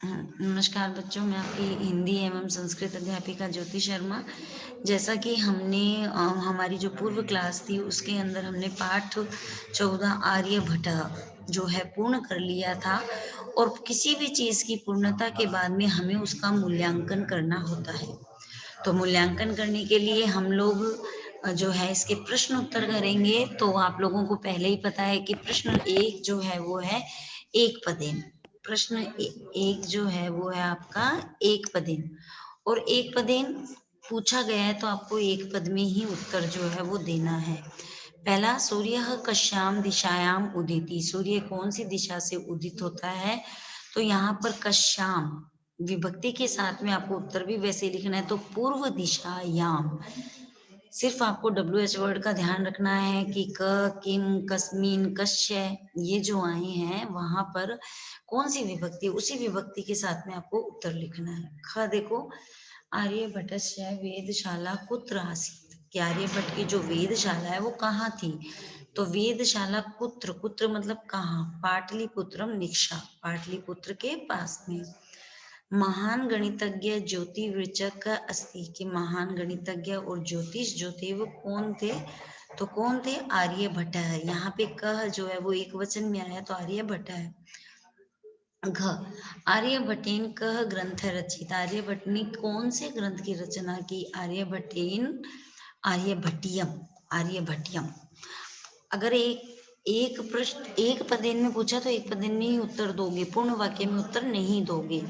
नमस्कार बच्चों, मैं आपकी हिंदी एवं संस्कृत अध्यापिका ज्योति शर्मा। जैसा कि हमने हमारी जो पूर्व क्लास थी उसके अंदर हमने पाठ 14 आर्यभट्ट जो है पूर्ण कर लिया था। और किसी भी चीज़ की पूर्णता के बाद में हमें उसका मूल्यांकन करना होता है। तो मूल्यांकन करने के लिए हम लोग जो है इसके प्रश्न उत्तर करेंगे। तो आप लोगों को पहले ही पता है कि प्रश्न एक जो है वो है एक पदेन। प्रश्न एक जो है वो है आपका एक पदेन। और एक पदेन पूछा गया है तो आपको एक पद में ही उत्तर जो है वो देना है। पहला, सूर्य कश्याम दिशायाम उदिति। सूर्य कौन सी दिशा से उदित होता है? तो यहाँ पर कश्याम विभक्ति के साथ में आपको उत्तर भी वैसे ही लिखना है, तो पूर्व दिशा याम। सिर्फ आपको WH वर्ड का ध्यान रखना है कि क, किम, कस्मिन, कश्य ये जो आए हैं वहां पर कौन सी विभक्ति, उसी विभक्ति के साथ में आपको उत्तर लिखना है। ख देखो, आर्यभट्टस्य वेदशाला कुत्र आसीत्। कि आर्यभट्ट की जो वेदशाला है वो कहाँ थी? तो वेदशाला कुत्र, कुत्र मतलब कहाँ? पाटलिपुत्रम निक्षा, पाटलिपुत्र के पास में। महान गणितज्ञ ज्योतिर्विचक अस्ति। कि महान गणितज्ञ और ज्योतिष जो थे वो कौन थे? तो कौन थे? आर्यभट्ट है। यहाँ पे कह जो है वो एक वचन में आया तो आर्यभट्ट है। घ, आर्यभट्टेन कह ग्रंथ रचित। आर्यभट्ट ने कौन से ग्रंथ की रचना की? आर्यभट्टेन आर्यभट्टियम, आर्यभट्टियम। अगर एक प्रश्न एक पदेन में पूछा तो एक पदेन में ही उत्तर दोगे, पूर्ण वाक्य में उत्तर नहीं दोगे।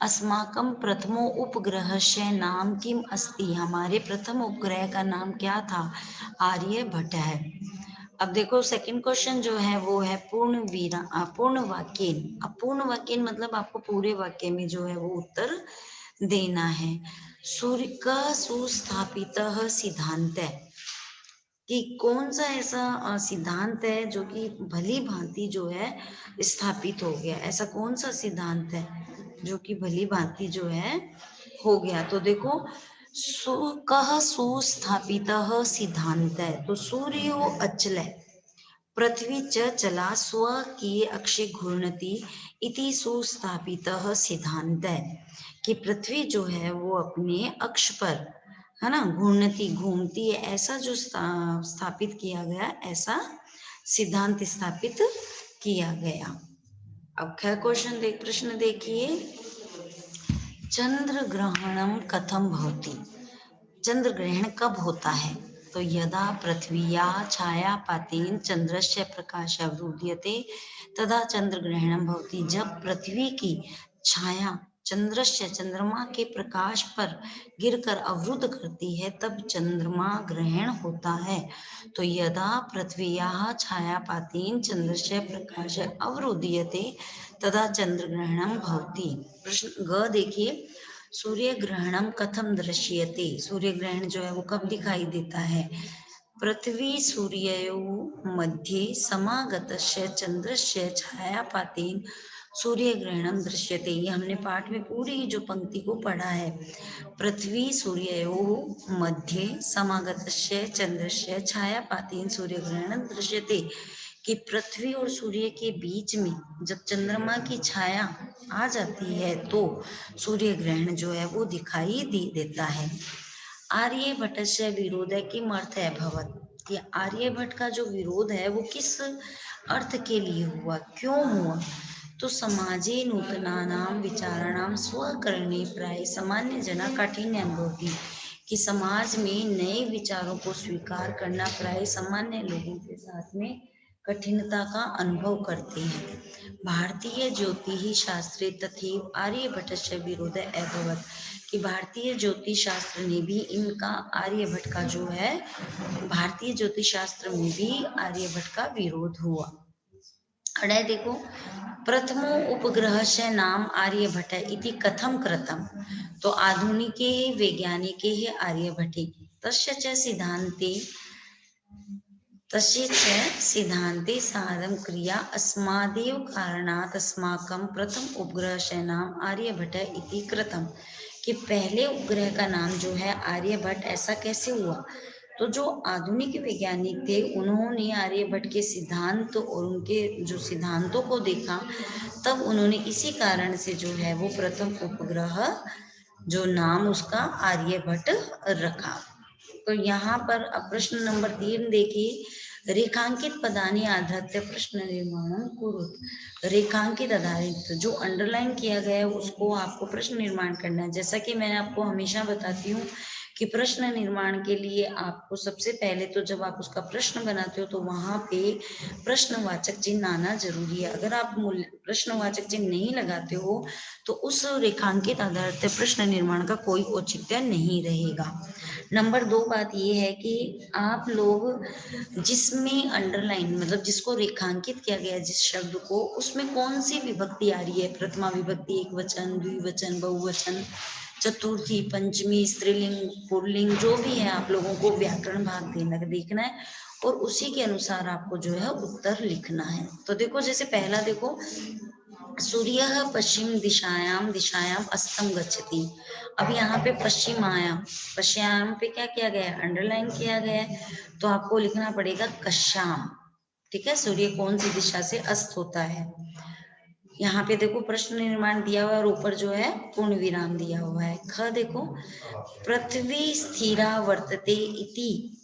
अस्माकं प्रथमो उपग्रहस्य नाम किम अस्ति। हमारे प्रथम उपग्रह का नाम क्या था? आर्यभट्ट है। अब देखो सेकंड क्वेश्चन जो है वो है पूर्ण वाक्य। अब पूर्ण वाक्य मतलब आपको पूरे वाक्य में जो है वो उत्तर देना है। सूर्य का सुस्थापित सिद्धांत है। कि कौन सा ऐसा सिद्धांत है जो कि भली भांति जो है स्थापित हो गया? ऐसा कौन सा सिद्धांत है जो कि भली भांति जो है हो गया? तो देखो, कह सुस्थापित सिद्धांत है। तो सूर्यो अचल, पृथ्वी च चला, स्वकीय अक्षे घूर्णति इति सुस्थापितः सिद्धांत है। कि पृथ्वी जो है वो अपने अक्ष पर है ना घूर्णति, घूमती है, ऐसा जो स्थापित किया गया, ऐसा सिद्धांत स्थापित किया गया। अब क्या क्वेश्चन प्रश्न देखिए, चंद्र ग्रहणम कथम भवति। चंद्र ग्रहण कब होता है? तो यदा पृथ्वीया छायापातेन चंद्रस्य प्रकाशवरुध्यते तदा चंद्र ग्रहणम भवति। जब पृथ्वी की छाया चंद्रस्य, चंद्रमा के प्रकाश पर गिरकर अवरुद्ध करती है तब चंद्रमा ग्रहण होता है। तो यदा पृथ्व्याः छायापातेन चंद्रस्य प्रकाश अवरुध्यते तदा चंद्र ग्रहणम भवति। प्रश्न ग देखिए, सूर्य ग्रहणम कथम दृश्यते। सूर्य ग्रहण जो है वो कब दिखाई देता है? पृथ्वी सूर्ययोः मध्ये समागतस्य चंद्रस्य छायापातेन सूर्य ग्रहणम दृश्यते। ये हमने पाठ में पूरी जो पंक्ति को पढ़ा है। पृथ्वी सूर्ययोः मध्ये समागतस्य चंद्रस्य छायापातेन सूर्य ग्रहणम दृश्यते। कि पृथ्वी और सूर्य के बीच में जब चंद्रमा की छाया आ जाती है तो सूर्य ग्रहण जो है वो दिखाई देता है। आर्यभट्ट से विरोध किम अर्थ है भवत। कि आर्यभट्ट का जो विरोध है वो किस अर्थ के लिए हुआ, क्यों हुआ? तो समाजे नूतनानां विचाराणां स्वकरणे प्राय सामान्य जना काठिन्य अनुभवति। कि समाज में नए विचारों को स्वीकार करना प्राय सामान्य लोगों के साथ में कठिनता का अनुभव करते हैं। भारतीय ज्योतिष शास्त्रे तथैव आर्यभट्टस्य विरोध अभवत्। कि भारतीय ज्योतिष शास्त्र ने भी इनका, आर्यभट्ट का जो है, भारतीय ज्योतिष शास्त्र में भी आर्यभट्ट का विरोध हुआ। अड़े देखो, प्रथमो उपग्रहस्य नाम आर्यभट्ट इति कथम कृतम। तो आधुनिके वैज्ञानिके आर्यभट्टे तस्य च सिद्धान्ते, तस्य च सिद्धान्ते साधं क्रिया अस्मादेव कारणात् अस्माकं प्रथम उपग्रहस्य नाम आर्यभट्ट इति कृतम। कि पहले उपग्रह का नाम जो है आर्यभट्ट, ऐसा कैसे हुआ? तो जो आधुनिक वैज्ञानिक थे उन्होंने आर्यभट्ट के सिद्धांत और उनके जो सिद्धांतों को देखा, तब उन्होंने इसी कारण से जो है वो प्रथम उपग्रह जो नाम उसका आर्यभट्ट रखा। तो यहाँ पर अब प्रश्न नंबर 3 देखिए, रेखांकित पदानि आधारित प्रश्न निर्माण कुरु। रेखांकित आधारित जो अंडरलाइन किया गया है उसको आपको प्रश्न निर्माण करना है। जैसा कि मैं आपको हमेशा बताती हूँ कि प्रश्न निर्माण के लिए आपको सबसे पहले तो जब आप उसका प्रश्न बनाते हो तो वहां पे प्रश्नवाचक चिन्ह आना जरूरी है। अगर आप प्रश्नवाचक चिन्ह नहीं लगाते हो तो उस रेखांकित आधारित प्रश्न निर्माण का कोई औचित्य नहीं रहेगा। नंबर 2 बात ये है कि आप लोग जिसमें अंडरलाइन मतलब जिसको रेखांकित किया गया जिस शब्द को, उसमें कौन सी विभक्ति आ रही है, प्रथमा विभक्ति, एक वचन, द्विवचन, बहुवचन, चतुर्थी, पंचमी, स्त्रीलिंग, पुल्लिंग, जो भी है आप लोगों को व्याकरण भाग देखना है और उसी के अनुसार आपको जो है उत्तर लिखना है। तो देखो जैसे पहला देखो, सूर्य पश्चिम दिशायाम दिशायाम अस्तम गच्छति। अब यहाँ पे पश्चिमायाम, पश्चिमायाम पे क्या किया गया है, अंडरलाइन किया गया है, तो आपको लिखना पड़ेगा कश्याम। ठीक है, सूर्य कौन सी दिशा से अस्त होता है। यहाँ पे देखो प्रश्न निर्माण दिया हुआ है और ऊपर जो है पूर्ण विराम दिया हुआ है। ख देखो, पृथ्वी स्थिरा वर्तते इति,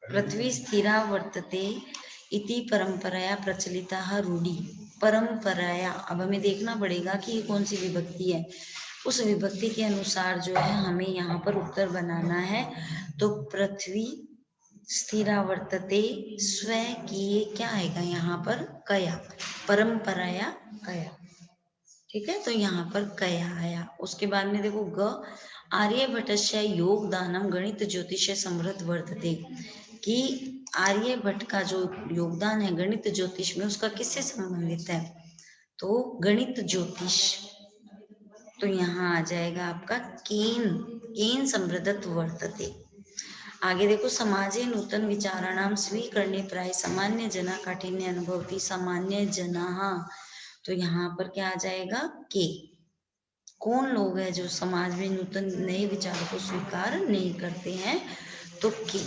पृथ्वी स्थिरा वर्तते इति परंपराया प्रचलिता रूढ़ी। परंपराया, अब हमें देखना पड़ेगा कि ये कौन सी विभक्ति है, उस विभक्ति के अनुसार जो है हमें यहाँ पर उत्तर बनाना है। तो पृथ्वी स्थिरा वर्तते स्व किए क्या आएगा यहाँ पर, कया, परंपराया कया। ठीक है, तो यहाँ पर कया आया। उसके बाद में देखो ग, आर्यभट्टस्य योगदानम गणित ज्योतिष समृद्ध वर्तते, कि आर्यभट्ट का जो योगदान है गणित ज्योतिष में उसका किससे संबंधित है, तो गणित ज्योतिष। तो यहाँ आ जाएगा आपका केन, केन समृद्धत्व वर्तते। आगे देखो, समाजे नूतन विचाराणाम स्वीकरणे प्राय सामान्य जना काठिन्य अनुभवती सामान्य जना। तो यहाँ पर क्या आ जाएगा, के। कौन लोग हैं जो समाज में नूतन नए विचारों को स्वीकार नहीं करते हैं, तो के।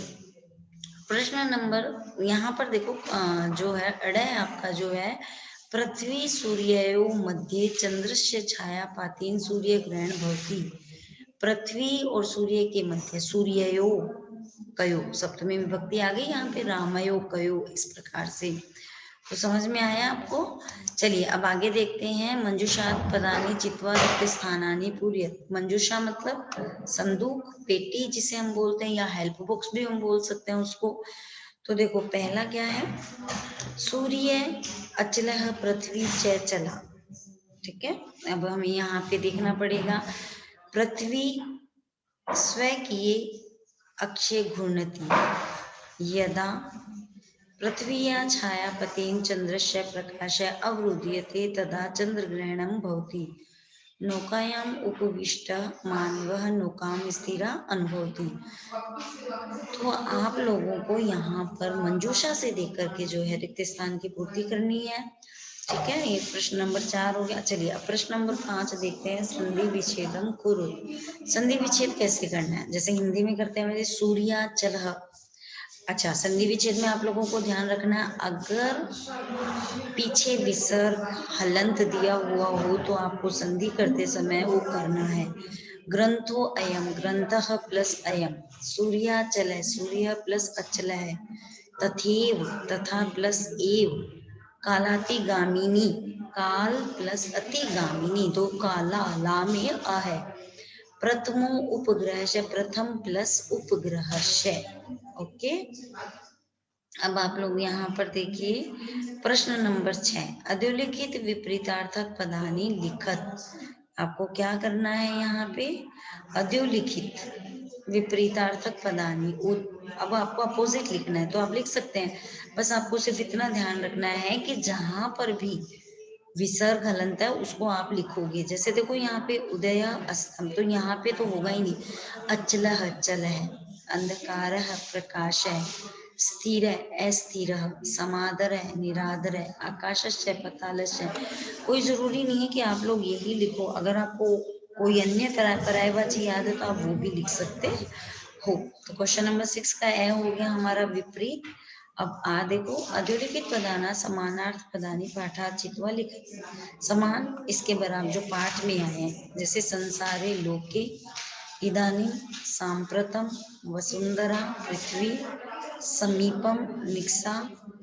प्रश्न नंबर यहाँ पर देखो जो है अड़य आपका जो है, पृथ्वी सूर्यो मध्ये चंद्रस्य छायापातीन सूर्य ग्रहण भवति। पृथ्वी और सूर्य के मध्य, सूर्यो कयो, सप्तमी विभक्ति आ गई यहाँ पे, रामयो कयो, इस प्रकार से। तो समझ में आया आपको। चलिए अब आगे देखते हैं, मंजूषात पदानी चित्वा रिक्त स्थानानि पूर्यत। मंजूषा मतलब संदूक, पेटी जिसे हम बोलते हैं, या हेल्प बॉक्स भी हम बोल सकते हैं उसको। तो देखो पहला क्या है, सूर्य अचलः पृथ्वी च चला। ठीक है, अब हमें यहाँ पे देखना पड़ेगा, पृथ्वी स्वकीय अक्षय घूर्णति, यदा पृथ्व्या छायापतेन चंद्रस्य प्रकाश अवरुध्यते तदा चंद्रग्रहणं भवति। नौकायाम उपविष्ट मानवः नौकाम स्थिरा अनुभवति। तो आप लोगों को यहाँ पर मंजूषा से देख करके जो है रिक्त स्थान की पूर्ति करनी है। ठीक है, ये प्रश्न नंबर 4 हो गया। चलिए अब प्रश्न नंबर 5 देखते हैं, संधि विच्छेदम कुरु। संधि विच्छेद कैसे करना है, जैसे हिंदी में करते हैं वैसे सूर्याचलः। अच्छा, संधि विच्छेद में आप लोगों को ध्यान रखना है, अगर पीछे विसर्ग हलंत दिया हुआ हो तो आपको संधि करते समय वो करना है। ग्रंथो अयम, ग्रंथः प्लस अयम, सूर्याचल है, सूर्य प्लस अचल है, तथेव तथा प्लस एव, कालातिगामिनी, काल प्लस अतिगामिनी, दो काला, ला में अ है, प्रथमो उपग्रह से, प्रथम प्लस उपग्रह से। ओके, अब आप लोग यहाँ पर देखिए प्रश्न नंबर 6, अधोलिखित विपरीतार्थक पदानी लिखत। आपको क्या करना है यहाँ पे, अधोलिखित विपरीतार्थक पदानी, अब आपको अपोजिट लिखना है तो आप लिख सकते हैं, बस आपको सिर्फ इतना ध्यान रखना है कि जहां पर भी विसर्ग हलंत है उसको आप लिखोगे। जैसे देखो यहाँ पे उदय अस्तम, तो यहाँ पे तो होगा ही नहीं, अचल अचल है, अंधकार है प्रकाश है, स्थिर है अस्थिर, समादर है निरादर है, आकाशस्य पतालस्य। कोई जरूरी नहीं है कि आप लोग यही लिखो, अगर आपको कोई अन्य पर्यायवाची याद है तो आप वो भी लिख सकते हो। तो क्वेश्चन नंबर 6 का ए हो गया हमारा विपरीत। अब आ देखो, अधोरेखित पदाना समानार्थ पदानी पाठात चित्वा लिखित। समान इसके बराबर जो पाठ में आए हैं, जैसे संसारे लोके, इदानीं, सांप्रतम, वसुंधरा, पृथ्वी, समीपम, निक्सा,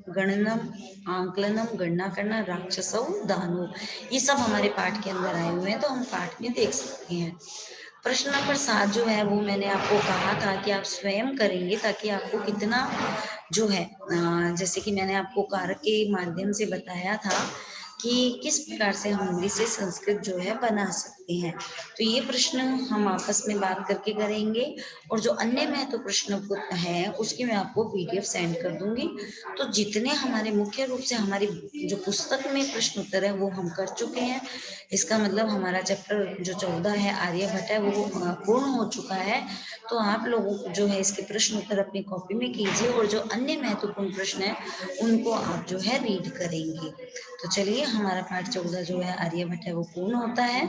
गणनम, आंकलनम, गणना करना, राक्षसौ, दानो, ये सब हमारे पाठ के अंदर आए हुए हैं, तो हम पाठ में देख सकते हैं। प्रश्न नंबर 7 जो है वो मैंने आपको कहा था कि आप स्वयं करेंगे, ताकि आपको कितना जो है जैसे कि मैंने आपको कारक के माध्यम से बताया था कि किस प्रकार से हम हिंदी से संस्कृत जो है बना सकते हैं। तो ये प्रश्न हम आपस में बात करके करेंगे, और जो अन्य महत्व प्रश्न है उसकी मैं आपको पीडीएफ सेंड कर दूंगी। तो जितने हमारे मुख्य रूप से हमारी जो पुस्तक में प्रश्न उत्तर है वो हम कर चुके हैं। इसका मतलब हमारा चैप्टर जो 14 है आर्यभट्ट है वो पूर्ण हो चुका है। तो आप लोगों को जो है इसके प्रश्न उत्तर अपनी कॉपी में कीजिए, और जो अन्य महत्वपूर्ण प्रश्न है उनको आप जो है रीड करेंगे। तो चलिए, हमारा पाठ 14 जो है आर्यभट्ट है वो पूर्ण होता है।